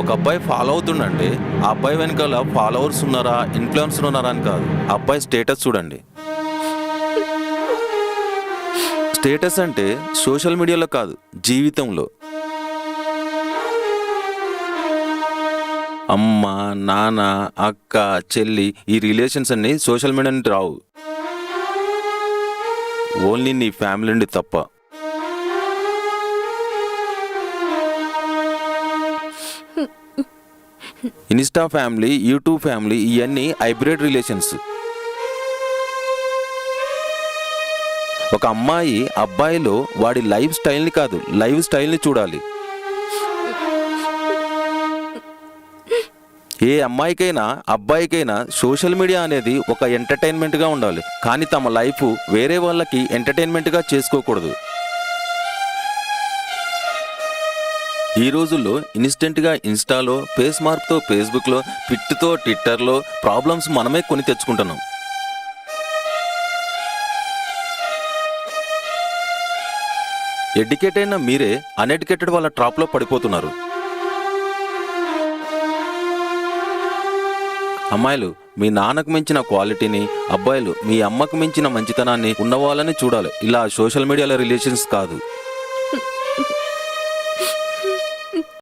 ఒక అబ్బాయి ఫాలో అవుతుండంటే ఆ అబ్బాయి వెనకాల ఫాలోవర్స్ ఉన్నారా, ఇన్ఫ్లుయెన్సర్ ఉన్నారా అని కాదు, ఆ అబ్బాయి స్టేటస్ చూడండి. స్టేటస్ అంటే సోషల్ మీడియాలో కాదు, జీవితంలో. అమ్మ, నాన్న, అక్క, చెల్లి, ఈ రిలేషన్స్ అన్ని సోషల్ మీడియా నుండి రావు, ఓన్లీ నీ ఫ్యామిలీ నుండి తప్ప. ఇన్స్టా ఫ్యామిలీ, యూట్యూబ్ ఫ్యామిలీ, ఇవన్నీ హైబ్రిడ్ రిలేషన్స్. ఒక అమ్మాయి అబ్బాయిలో వాడి లైఫ్ స్టైల్ని కాదు, లైఫ్ స్టైల్ని చూడాలి. ఏ అమ్మాయికైనా అబ్బాయికైనా సోషల్ మీడియా అనేది ఒక ఎంటర్టైన్మెంట్గా ఉండాలి, కానీ తమ లైఫ్ వేరే వాళ్ళకి ఎంటర్టైన్మెంట్గా చేసుకోకూడదు. ఈ రోజుల్లో ఇన్స్టెంట్గా ఇన్స్టాలో, ఫేస్ మార్క్తో ఫేస్బుక్లో, ట్విట్టర్తో ట్విట్టర్లో ప్రాబ్లమ్స్ మనమే కొని తెచ్చుకుంటున్నాం. ఎడ్యుకేట్ అయిన మీరే అన్ఎడ్యుకేటెడ్ వాళ్ళ ట్రాప్లో పడిపోతున్నారు. అమ్మాయిలు మీ నాన్నకు మించిన క్వాలిటీని, అబ్బాయిలు మీ అమ్మకు మించిన మంచితనాన్ని ఉన్నవాళ్ళని చూడాలి, ఇలా సోషల్ మీడియాలో రిలేషన్స్ కాదు.